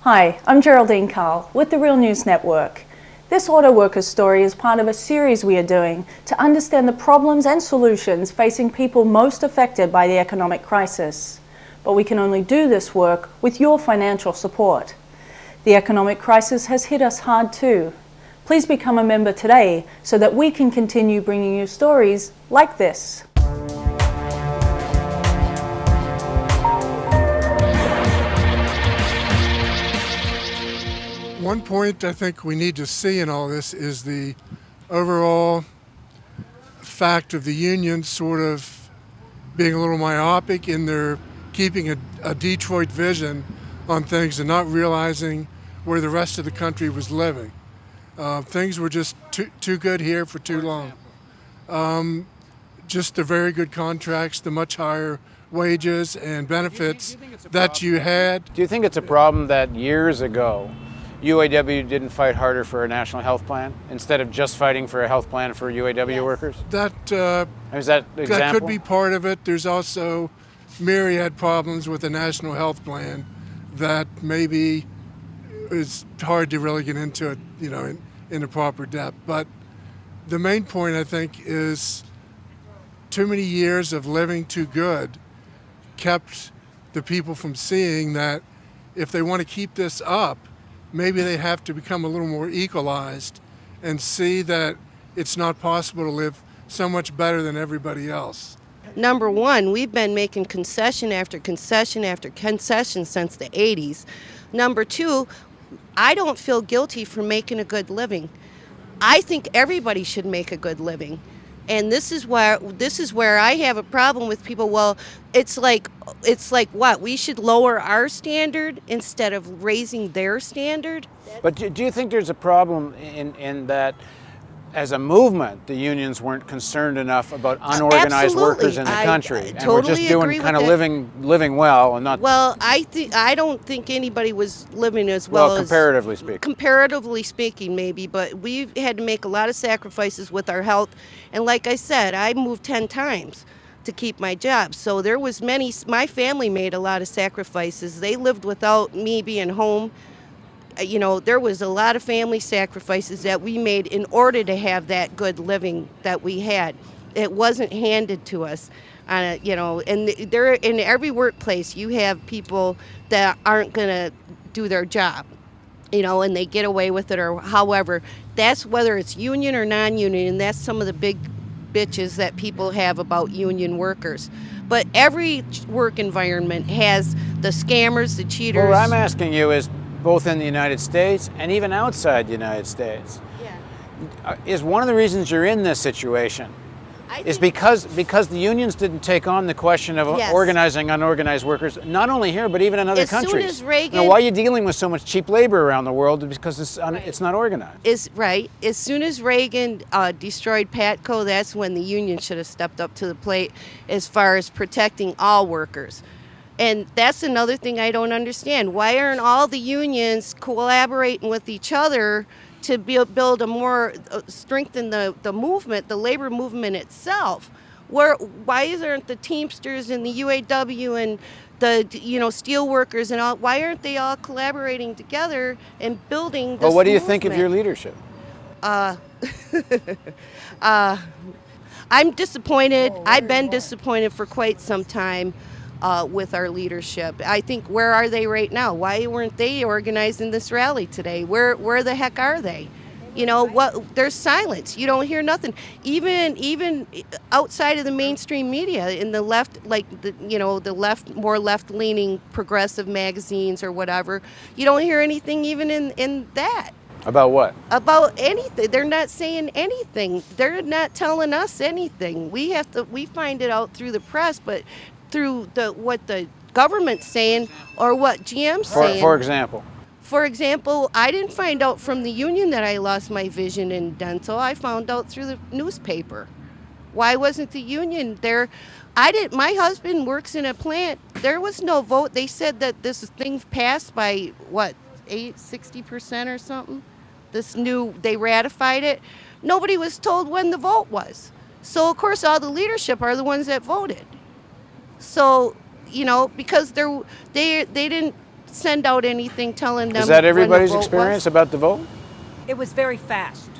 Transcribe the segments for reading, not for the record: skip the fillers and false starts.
Hi, I'm Geraldine Carl with the Real News Network. This auto workers story is part of a series we are doing to understand the problems and solutions facing people most affected by the economic crisis. But we can only do this work with your financial support. The economic crisis has hit us hard too. Please become a member today so that we can continue bringing you stories like this. One point I think we need to see in all this is the overall fact of the union sort of being a little myopic in their keeping a Detroit vision on things and not realizing where the rest of the country was living. Things were just too good here for too long. Just the very good contracts, the much higher wages and benefits that you had. Do you think it's a problem that years ago UAW didn't fight harder for a national health plan instead of just fighting for a health plan for UAW workers? Is that example? could be part of it. There's also myriad problems with the national health plan that maybe is hard to really get into it, in a proper depth. But the main point, I think, is too many years of living too good kept the people from seeing that if they want to keep this up, maybe they have to become a little more equalized and see that it's not possible to live so much better than everybody else. Number one, we've been making concession after concession after concession since the 80s. Number two, I don't feel guilty for making a good living. I think everybody should make a good living. And this is where I have a problem with people. Well, it's like what? We should lower our standard instead of raising their standard? But do you think there's a problem in that as a movement, the unions weren't concerned enough about unorganized workers in the country, and totally we're just doing kind of living well and not? Well, I don't think anybody was living as well, comparatively speaking. Comparatively speaking, maybe, but we've had to make a lot of sacrifices with our health, and like I said, I moved 10 times to keep my job. So there was my family made a lot of sacrifices. They lived without me being home. There was a lot of family sacrifices that we made in order to have that good living that we had. It wasn't handed to us. And there in every workplace you have people that aren't going to do their job, and they get away with it or however. That's whether it's union or non-union, and that's some of the big bitches that people have about union workers. But every work environment has the scammers, the cheaters. Well, what I'm asking you is, both in the United States and even outside the United States, is one of the reasons you're in this situation is because the unions didn't take on the question of organizing unorganized workers, not only here, but even in other countries. As soon as Reagan... why are you dealing with so much cheap labor around the world? Because it's not organized. As soon as Reagan destroyed PATCO, that's when the union should have stepped up to the plate as far as protecting all workers. And that's another thing I don't understand. Why aren't all the unions collaborating with each other to build a more, strengthen the movement, the labor movement itself? Why aren't the Teamsters and the UAW and the steel workers and all, why aren't they all collaborating together and building this Well, what do you movement? think of your leadership? I'm disappointed. I've been disappointed for quite some time. With our leadership. I think, where are they right now? Why weren't they organizing this rally today? Where the heck are they? There's silence. You don't hear nothing. Even outside of the mainstream media, in the left, like the left, more left-leaning progressive magazines or whatever, you don't hear anything even in that. About what? About anything. They're not saying anything. They're not telling us anything. We find it out through the press, but through what the government's saying or what GM's saying. For example? For example, I didn't find out from the union that I lost my vision in dental. I found out through the newspaper. Why wasn't the union there? My husband works in a plant. There was no vote. They said that this thing passed by, 60% or something? They ratified it. Nobody was told when the vote was. So, of course, all the leadership are the ones that voted. So, because they didn't send out anything telling them. Is that when the everybody's vote experience was. about the vote? It was very fast.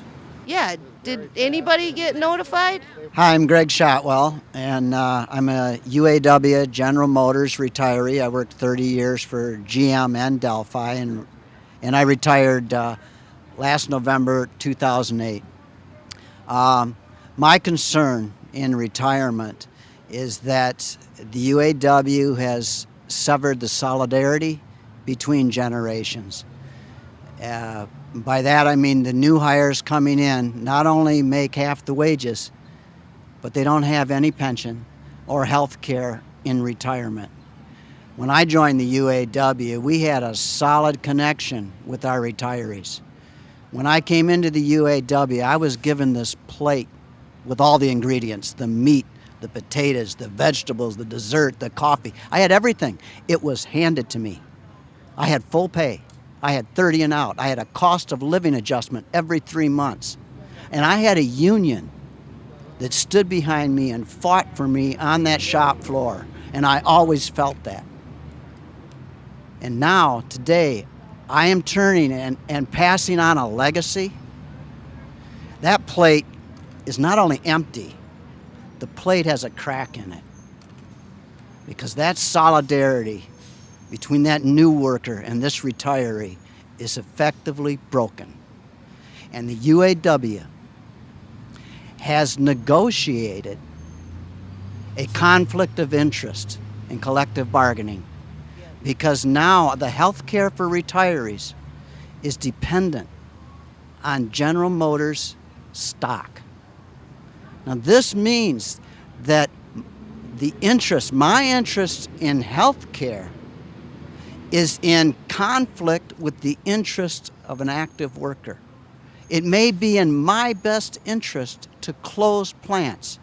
Yeah. Did anybody get notified? Hi, I'm Greg Shotwell, and I'm a UAW General Motors retiree. I worked 30 years for GM and Delphi, and I retired last November 2008. My concern in retirement is that the UAW has severed the solidarity between generations. By that I mean the new hires coming in not only make half the wages, but they don't have any pension or health care in retirement. When I joined the UAW, we had a solid connection with our retirees. When I came into the UAW, I was given this plate with all the ingredients, the meat, the potatoes, the vegetables, the dessert, the coffee. I had everything. It was handed to me. I had full pay. I had 30 and out. I had a cost of living adjustment every 3 months. And I had a union that stood behind me and fought for me on that shop floor. And I always felt that. And now, today, I am turning and passing on a legacy. That plate is not only empty, the plate has a crack in it. Because that solidarity between that new worker and this retiree is effectively broken. And the UAW has negotiated a conflict of interest in collective bargaining, because now the health care for retirees is dependent on General Motors stock. Now this means that my interest in health care is in conflict with the interest of an active worker. It may be in my best interest to close plants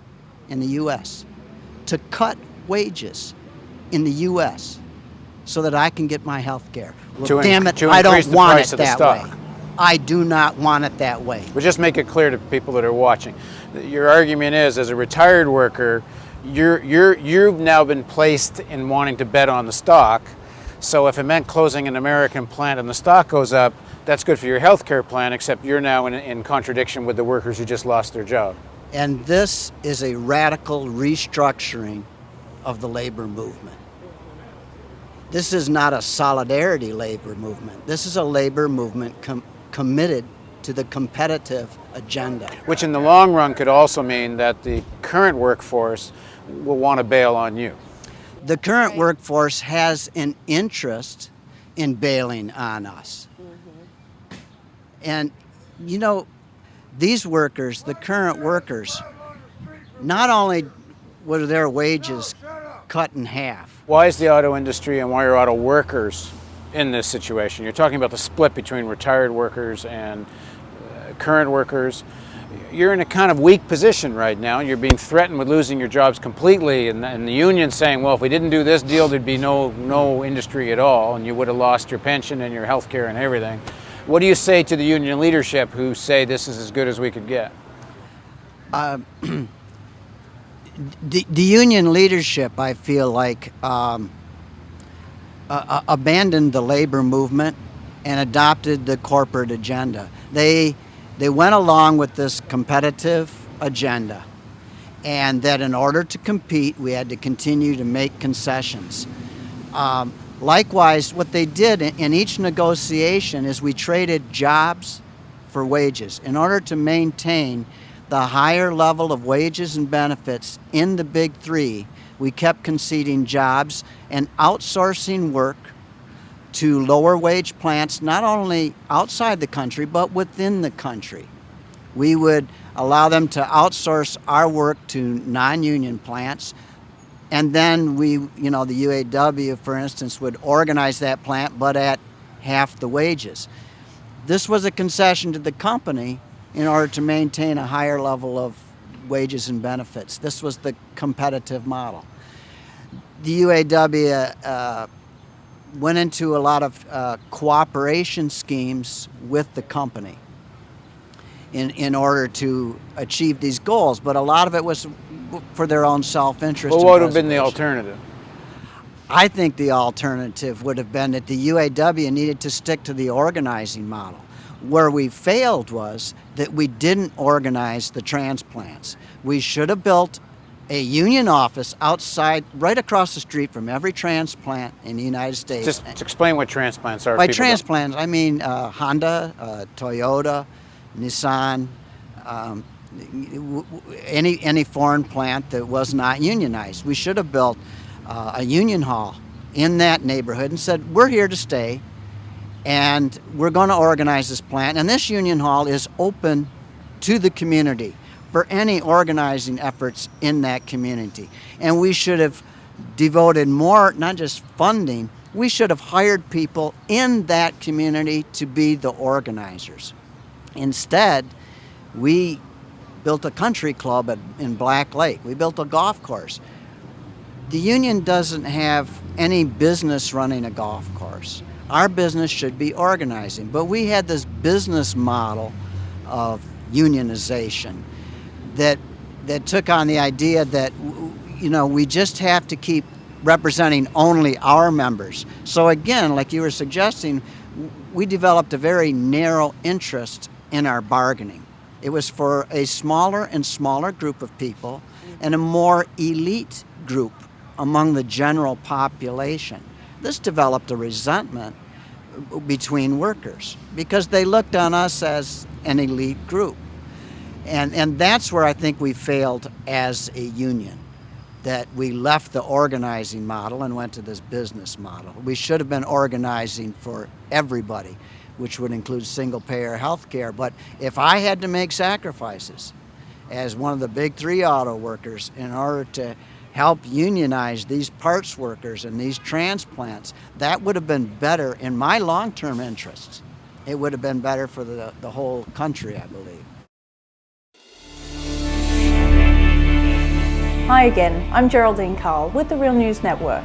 in the U.S., to cut wages in the U.S., so that I can get my health care. Well, damn it, I don't want it that way. I do not want it that way. But just make it clear to people that are watching. Your argument is, as a retired worker, you've now been placed in wanting to bet on the stock. So if it meant closing an American plant and the stock goes up, that's good for your health care plan, except you're now in contradiction with the workers who just lost their job. And this is a radical restructuring of the labor movement. This is not a solidarity labor movement. This is a labor movement committed to the competitive agenda. Which in the long run could also mean that the current workforce will want to bail on you. The current workforce has an interest in bailing on us. And, you know, these workers, the current workers, not only were their wages cut in half. Why is the auto industry and why are auto workers in this situation? You're talking about the split between retired workers and current workers. You're in a kind of weak position right now. You're being threatened with losing your jobs completely, and the union's saying, well, if we didn't do this deal, there'd be no industry at all, and you would have lost your pension and your health care and everything. What do you say to the union leadership who say this is as good as we could get? The union leadership, I feel like, abandoned the labor movement and adopted the corporate agenda. They went along with this competitive agenda, and that in order to compete, we had to continue to make concessions. Likewise, what they did in each negotiation is we traded jobs for wages in order to maintain the higher level of wages and benefits in the Big Three. We kept conceding jobs and outsourcing work to lower wage plants, not only outside the country, but within the country. We would allow them to outsource our work to non-union plants. And then the UAW, for instance, would organize that plant, but at half the wages. This was a concession to the company in order to maintain a higher level of wages and benefits. This was the competitive model. The UAW went into a lot of cooperation schemes with the company in order to achieve these goals, but a lot of it was for their own self-interest. Well, what would have been the alternative? I think the alternative would have been that the UAW needed to stick to the organizing model. Where we failed was that we didn't organize the transplants. We should have built a union office outside, right across the street from every transplant in the United States. Just to explain what transplants are. By transplants, I mean Honda, Toyota, Nissan, any foreign plant that was not unionized. We should have built a union hall in that neighborhood and said, we're here to stay, and we're going to organize this plant. And this union hall is open to the community for any organizing efforts in that community. And we should have devoted more, not just funding, we should have hired people in that community to be the organizers. Instead, we built a country club in Black Lake. We built a golf course. The union doesn't have any business running a golf course. Our business should be organizing, but we had this business model of unionization that took on the idea that, you know, we just have to keep representing only our members. So again, like you were suggesting, we developed a very narrow interest in our bargaining. It was for a smaller and smaller group of people and a more elite group among the general population. This developed a resentment between workers because they looked on us as an elite group. And that's where I think we failed as a union, that we left the organizing model and went to this business model. We should have been organizing for everybody, which would include single-payer health care. But if I had to make sacrifices as one of the big three auto workers in order to help unionize these parts workers and these transplants, that would have been better in my long-term interests. It would have been better for the whole country, I believe. Hi again, I'm Geraldine Carl with the Real News Network.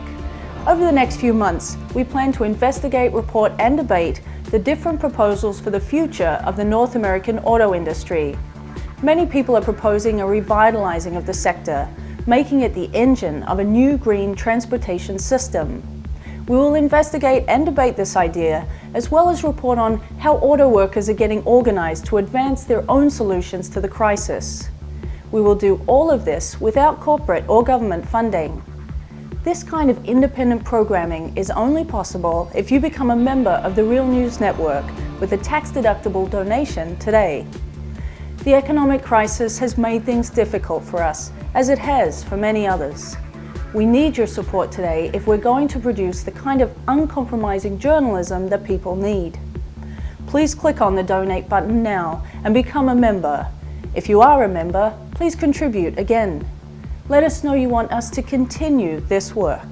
Over the next few months, we plan to investigate, report and debate the different proposals for the future of the North American auto industry. Many people are proposing a revitalizing of the sector, making it the engine of a new green transportation system. We will investigate and debate this idea, as well as report on how auto workers are getting organized to advance their own solutions to the crisis. We will do all of this without corporate or government funding. This kind of independent programming is only possible if you become a member of the Real News Network with a tax-deductible donation today. The economic crisis has made things difficult for us, as it has for many others. We need your support today if we're going to produce the kind of uncompromising journalism that people need. Please click on the donate button now and become a member. If you are a member, please contribute again. Let us know you want us to continue this work.